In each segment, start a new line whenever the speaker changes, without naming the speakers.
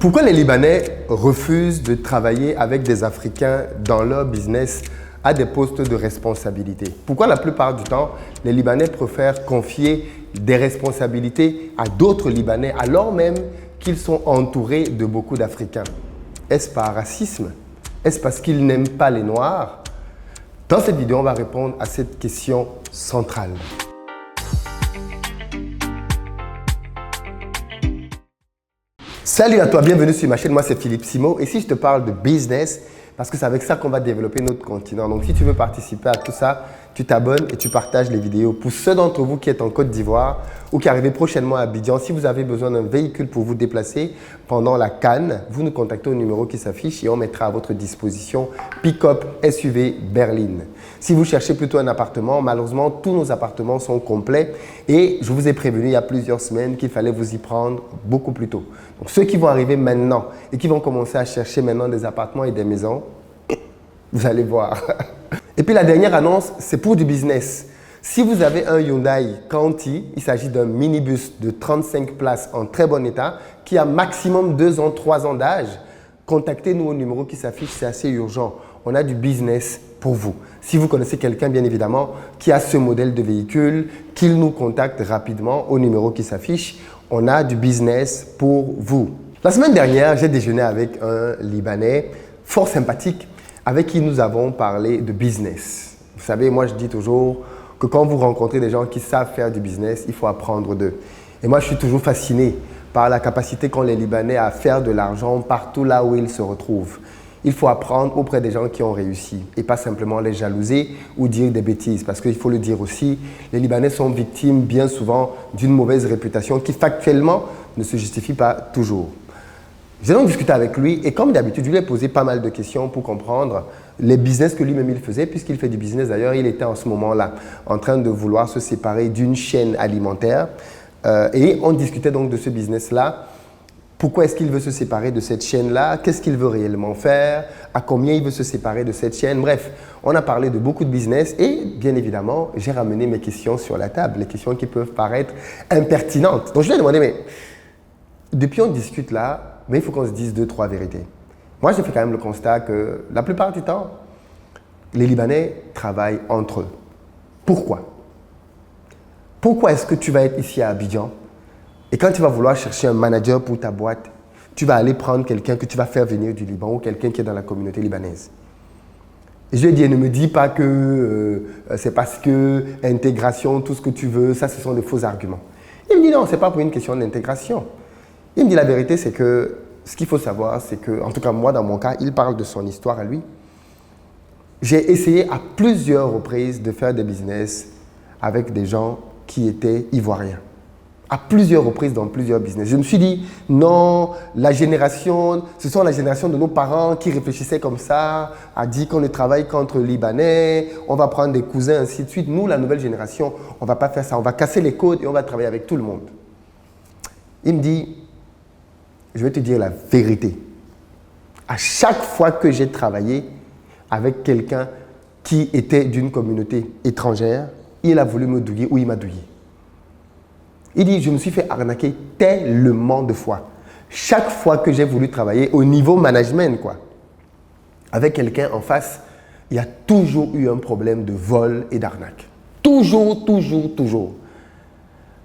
Pourquoi les Libanais refusent de travailler avec des Africains dans leur business à des postes de responsabilité? Pourquoi la plupart du temps, les Libanais préfèrent confier des responsabilités à d'autres Libanais alors même qu'ils sont entourés de beaucoup d'Africains? Est-ce par racisme? Est-ce parce qu'ils n'aiment pas les Noirs? Dans cette vidéo, on va répondre à cette question centrale. Salut à toi, bienvenue sur ma chaîne, moi c'est Philippe Simo et si je te parle de business, parce que c'est avec ça qu'on va développer notre continent. Donc si tu veux participer à tout ça, tu t'abonnes et tu partages les vidéos. Pour ceux d'entre vous qui êtes en Côte d'Ivoire ou qui arrivez prochainement à Abidjan, si vous avez besoin d'un véhicule pour vous déplacer pendant la CAN, vous nous contactez au numéro qui s'affiche et on mettra à votre disposition pick-up SUV berline. Si vous cherchez plutôt un appartement, malheureusement tous nos appartements sont complets et je vous ai prévenu il y a plusieurs semaines qu'il fallait vous y prendre beaucoup plus tôt. Donc ceux qui vont arriver maintenant et qui vont commencer à chercher maintenant des appartements et des maisons, vous allez voir. Et puis la dernière annonce, c'est pour du business. Si vous avez un Hyundai County, il s'agit d'un minibus de 35 places en très bon état qui a maximum 2 ans, 3 ans d'âge, contactez-nous au numéro qui s'affiche, c'est assez urgent. On a du business pour vous. Si vous connaissez quelqu'un, bien évidemment, qui a ce modèle de véhicule, qu'il nous contacte rapidement au numéro qui s'affiche. On a du business pour vous. La semaine dernière, j'ai déjeuné avec un Libanais fort sympathique avec qui nous avons parlé de business. Vous savez, moi je dis toujours que quand vous rencontrez des gens qui savent faire du business, il faut apprendre d'eux. Et moi je suis toujours fasciné par la capacité qu'ont les Libanais à faire de l'argent partout là où ils se retrouvent. Il faut apprendre auprès des gens qui ont réussi et pas simplement les jalouser ou dire des bêtises. Parce qu'il faut le dire aussi, les Libanais sont victimes bien souvent d'une mauvaise réputation qui factuellement ne se justifie pas toujours. J'ai donc discuté avec lui et comme d'habitude, je lui ai posé pas mal de questions pour comprendre les business que lui-même il faisait. Puisqu'il fait du business d'ailleurs, il était en ce moment-là en train de vouloir se séparer d'une chaîne alimentaire. Et on discutait donc de ce business-là. Pourquoi est-ce qu'il veut se séparer de cette chaîne-là? Qu'est-ce qu'il veut réellement faire? À combien il veut se séparer de cette chaîne? Bref, on a parlé de beaucoup de business et bien évidemment, j'ai ramené mes questions sur la table, les questions qui peuvent paraître impertinentes. Donc je lui ai demandé, mais depuis on discute là, mais il faut qu'on se dise 2-3 vérités. Moi, j'ai fait quand même le constat que la plupart du temps, les Libanais travaillent entre eux. Pourquoi? Pourquoi est-ce que tu vas être ici à Abidjan? Et quand tu vas vouloir chercher un manager pour ta boîte, tu vas aller prendre quelqu'un que tu vas faire venir du Liban ou quelqu'un qui est dans la communauté libanaise. Et je lui ai dit, ne me dis pas que c'est parce que intégration, tout ce que tu veux, ça ce sont des faux arguments. Il me dit non, ce n'est pas pour une question d'intégration. Il me dit la vérité, c'est que ce qu'il faut savoir, c'est que, en tout cas moi dans mon cas, il parle de son histoire à lui. J'ai essayé à plusieurs reprises de faire des business avec des gens qui étaient ivoiriens. À plusieurs reprises dans plusieurs business. Je me suis dit, non, ce sont la génération de nos parents qui réfléchissaient comme ça, a dit qu'on ne travaille qu'entre Libanais, on va prendre des cousins, ainsi de suite. Nous, la nouvelle génération, on ne va pas faire ça. On va casser les codes et on va travailler avec tout le monde. Il me dit, je vais te dire la vérité. À chaque fois que j'ai travaillé avec quelqu'un qui était d'une communauté étrangère, il a voulu me douiller ou il m'a douillé. Il dit, je me suis fait arnaquer tellement de fois. Chaque fois que j'ai voulu travailler au niveau management, avec quelqu'un en face, il y a toujours eu un problème de vol et d'arnaque. Toujours, toujours, toujours.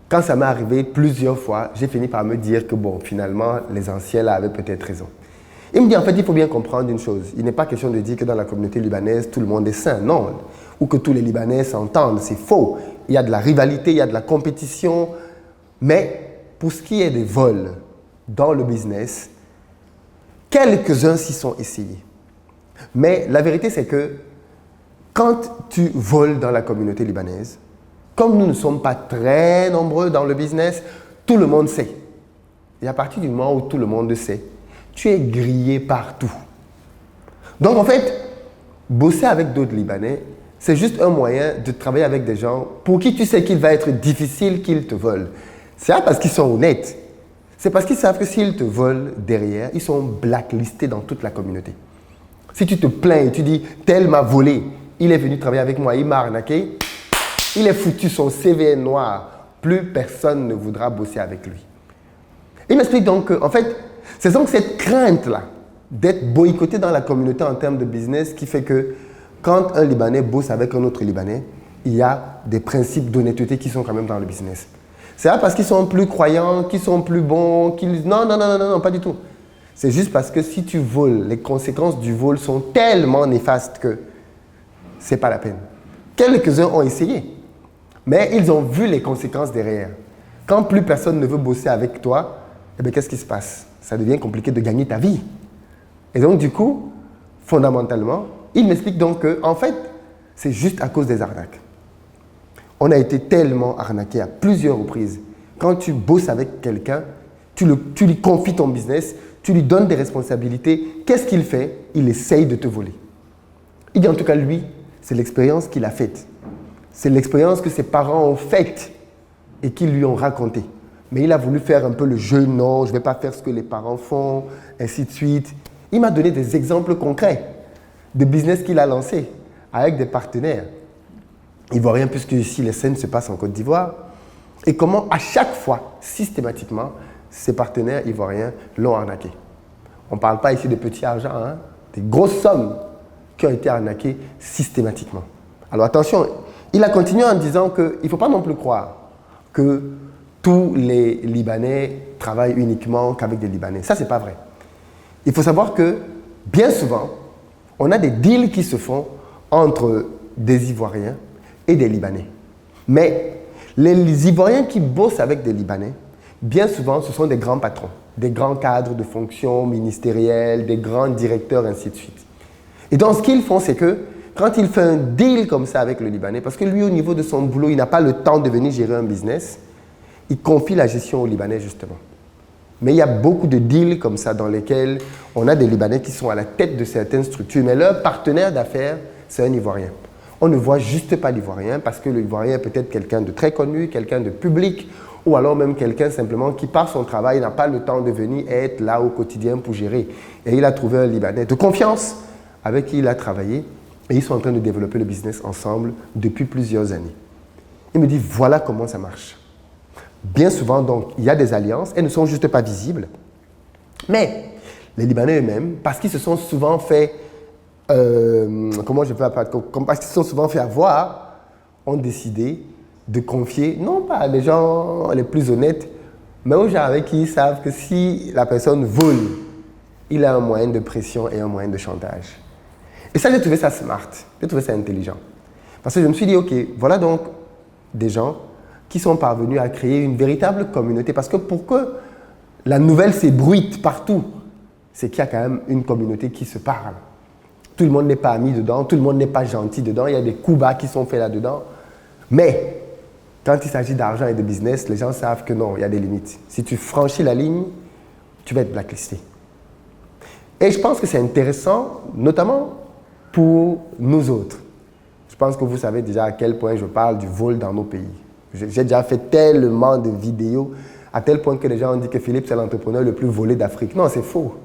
Quand ça m'est arrivé plusieurs fois, j'ai fini par me dire que bon, finalement, les anciens là avaient peut-être raison. Il me dit, en fait, il faut bien comprendre une chose. Il n'est pas question de dire que dans la communauté libanaise, tout le monde est sain, non. Ou que tous les Libanais s'entendent, c'est faux. Il y a de la rivalité, il y a de la compétition. Mais pour ce qui est des vols dans le business, quelques-uns s'y sont essayés. Mais la vérité, c'est que quand tu voles dans la communauté libanaise, comme nous ne sommes pas très nombreux dans le business, tout le monde sait. Et à partir du moment où tout le monde sait, tu es grillé partout. Donc en fait, bosser avec d'autres Libanais, c'est juste un moyen de travailler avec des gens pour qui tu sais qu'il va être difficile qu'ils te volent. C'est pas parce qu'ils sont honnêtes, c'est parce qu'ils savent que s'ils te volent derrière, ils sont blacklistés dans toute la communauté. Si tu te plains et tu dis « tel m'a volé, il est venu travailler avec moi, il m'a arnaqué », il est foutu, son CV est noir, plus personne ne voudra bosser avec lui. Il m'explique donc qu'en fait, C'est donc cette crainte-là d'être boycotté dans la communauté en termes de business qui fait que quand un Libanais bosse avec un autre Libanais, il y a des principes d'honnêteté qui sont quand même dans le business. C'est pas parce qu'ils sont plus croyants, qu'ils sont plus bons, qu'ils... Non, non, non, non, non, pas du tout. C'est juste parce que si tu voles, les conséquences du vol sont tellement néfastes que c'est pas la peine. Quelques-uns ont essayé, mais ils ont vu les conséquences derrière. Quand plus personne ne veut bosser avec toi, eh bien, qu'est-ce qui se passe? Ça devient compliqué de gagner ta vie. Et donc, du coup, fondamentalement, il m'explique donc que, en fait, c'est juste à cause des arnaques. On a été tellement arnaqué à plusieurs reprises. Quand tu bosses avec quelqu'un, tu lui confies ton business, tu lui donnes des responsabilités. Qu'est-ce qu'il fait? Il essaye de te voler. Il dit en tout cas, lui, c'est l'expérience qu'il a faite. C'est l'expérience que ses parents ont faite et qu'ils lui ont racontée. Mais il a voulu faire un peu le jeu, non, je ne vais pas faire ce que les parents font, ainsi de suite. Il m'a donné des exemples concrets de business qu'il a lancé avec des partenaires ivoiriens, puisque ici les scènes se passent en Côte d'Ivoire, et comment à chaque fois, systématiquement, ses partenaires ivoiriens l'ont arnaqué. On ne parle pas ici de petits argent, hein, des grosses sommes qui ont été arnaquées systématiquement. Alors attention, il a continué en disant qu'il ne faut pas non plus croire que tous les Libanais travaillent uniquement qu'avec des Libanais. Ça, ce n'est pas vrai. Il faut savoir que, bien souvent, on a des deals qui se font entre des Ivoiriens et des Libanais. Mais les Ivoiriens qui bossent avec des Libanais, bien souvent, ce sont des grands patrons, des grands cadres de fonctions ministérielles, des grands directeurs, ainsi de suite. Et donc, ce qu'ils font, c'est que quand il fait un deal comme ça avec le Libanais, parce que lui, au niveau de son boulot, il n'a pas le temps de venir gérer un business, il confie la gestion aux Libanais, justement. Mais il y a beaucoup de deals comme ça dans lesquels on a des Libanais qui sont à la tête de certaines structures, mais leur partenaire d'affaires, c'est un Ivoirien. On ne voit juste pas l'Ivoirien parce que l'Ivoirien est peut-être quelqu'un de très connu, quelqu'un de public, ou alors même quelqu'un simplement qui, par son travail, n'a pas le temps de venir être là au quotidien pour gérer. Et il a trouvé un Libanais de confiance avec qui il a travaillé et ils sont en train de développer le business ensemble depuis plusieurs années. Il me dit, voilà comment ça marche. Bien souvent, donc, il y a des alliances, elles ne sont juste pas visibles. Mais les Libanais eux-mêmes, parce qu'ils se sont souvent fait, parce qu'ils se sont souvent fait avoir, ont décidé de confier, non pas les gens les plus honnêtes, mais aux gens avec qui ils savent que si la personne vole, il a un moyen de pression et un moyen de chantage. Et ça, j'ai trouvé ça smart, j'ai trouvé ça intelligent. Parce que je me suis dit, ok, voilà donc des gens qui sont parvenus à créer une véritable communauté. Parce que pour que la nouvelle s'ébruite partout, c'est qu'il y a quand même une communauté qui se parle. Tout le monde n'est pas ami dedans, tout le monde n'est pas gentil dedans, il y a des coups bas qui sont faits là-dedans. Mais quand il s'agit d'argent et de business, les gens savent que non, il y a des limites. Si tu franchis la ligne, tu vas être blacklisté. Et je pense que c'est intéressant, notamment pour nous autres. Je pense que vous savez déjà à quel point je parle du vol dans nos pays. J'ai déjà fait tellement de vidéos, à tel point que les gens ont dit que Philippe, c'est l'entrepreneur le plus volé d'Afrique. Non, c'est faux.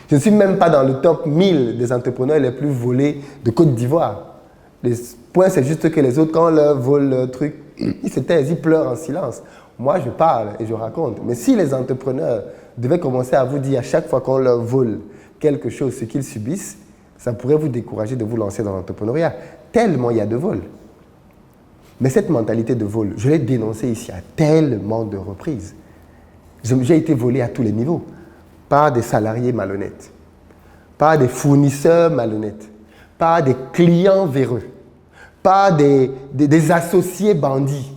Je ne suis même pas dans le top 1000 des entrepreneurs les plus volés de Côte d'Ivoire. Le point, c'est juste que les autres, quand on leur vole leur truc, ils se taisent, ils pleurent en silence. Moi, je parle et je raconte. Mais si les entrepreneurs devaient commencer à vous dire à chaque fois qu'on leur vole quelque chose, ce qu'ils subissent, ça pourrait vous décourager de vous lancer dans l'entrepreneuriat, tellement il y a de vols. Mais cette mentalité de vol, je l'ai dénoncée ici à tellement de reprises. J'ai été volé à tous les niveaux, par des salariés malhonnêtes, par des fournisseurs malhonnêtes, par des clients véreux, par des associés bandits.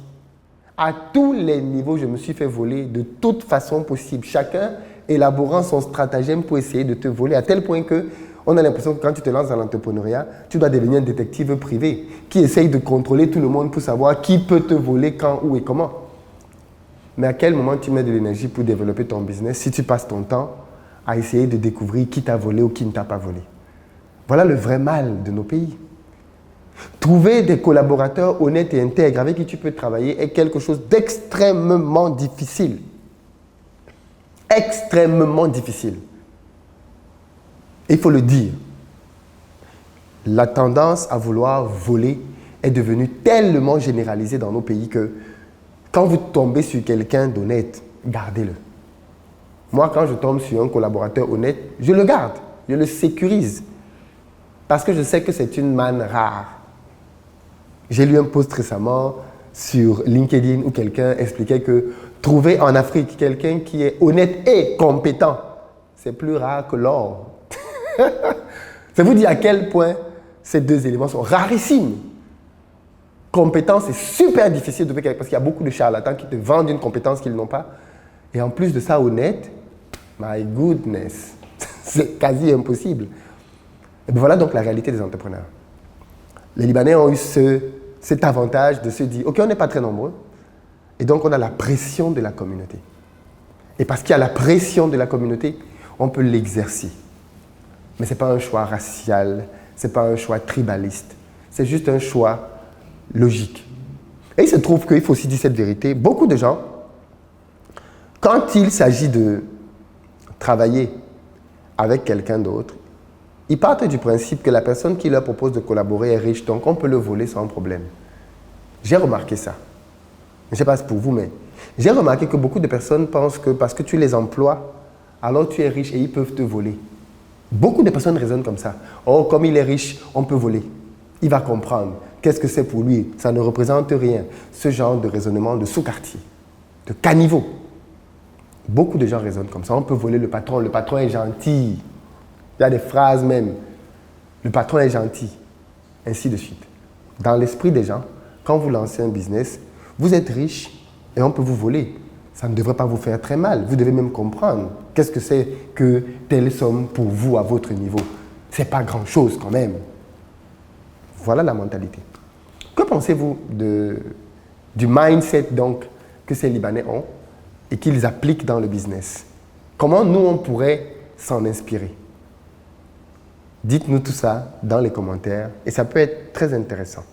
À tous les niveaux, je me suis fait voler de toute façon possible. Chacun élaborant son stratagème pour essayer de te voler, à tel point que on a l'impression que quand tu te lances dans l'entrepreneuriat, tu dois devenir un détective privé qui essaye de contrôler tout le monde pour savoir qui peut te voler, quand, où et comment. Mais à quel moment tu mets de l'énergie pour développer ton business si tu passes ton temps à essayer de découvrir qui t'a volé ou qui ne t'a pas volé? Voilà le vrai mal de nos pays. Trouver des collaborateurs honnêtes et intègres avec qui tu peux travailler est quelque chose d'extrêmement difficile. Extrêmement difficile. Il faut le dire, la tendance à vouloir voler est devenue tellement généralisée dans nos pays que quand vous tombez sur quelqu'un d'honnête, gardez-le. Moi, quand je tombe sur un collaborateur honnête, je le garde, je le sécurise. Parce que je sais que c'est une manne rare. J'ai lu un post récemment sur LinkedIn où quelqu'un expliquait que trouver en Afrique quelqu'un qui est honnête et compétent, c'est plus rare que l'or. Ça vous dit à quel point ces deux éléments sont rarissimes. Compétence, c'est super difficile de trouver quelqu'un parce qu'il y a beaucoup de charlatans qui te vendent une compétence qu'ils n'ont pas. Et en plus de ça, honnête, my goodness, c'est quasi impossible. Et bien voilà donc la réalité des entrepreneurs. Les Libanais ont eu cet avantage de se dire, ok, on n'est pas très nombreux, et donc on a la pression de la communauté. Et parce qu'il y a la pression de la communauté, on peut l'exercer. Mais ce n'est pas un choix racial, ce n'est pas un choix tribaliste, c'est juste un choix logique. Et il se trouve qu'il faut aussi dire cette vérité, beaucoup de gens, quand il s'agit de travailler avec quelqu'un d'autre, ils partent du principe que la personne qui leur propose de collaborer est riche, donc on peut le voler sans problème. J'ai remarqué ça. Je ne sais pas si c'est pour vous, mais j'ai remarqué que beaucoup de personnes pensent que parce que tu les emploies, alors tu es riche et ils peuvent te voler. Beaucoup de personnes raisonnent comme ça. Oh, comme il est riche, on peut voler. Il va comprendre. Qu'est-ce que c'est pour lui? Ça ne représente rien. Ce genre de raisonnement de sous-quartier, de caniveau. Beaucoup de gens raisonnent comme ça. On peut voler le patron est gentil. Il y a des phrases même. Le patron est gentil. Ainsi de suite. Dans l'esprit des gens, quand vous lancez un business, vous êtes riche et on peut vous voler. Ça ne devrait pas vous faire très mal. Vous devez même comprendre qu'est-ce que c'est que telle somme pour vous à votre niveau. Ce n'est pas grand-chose quand même. Voilà la mentalité. Que pensez-vous du mindset donc que ces Libanais ont et qu'ils appliquent dans le business? Comment nous, on pourrait s'en inspirer? Dites-nous tout ça dans les commentaires et ça peut être très intéressant.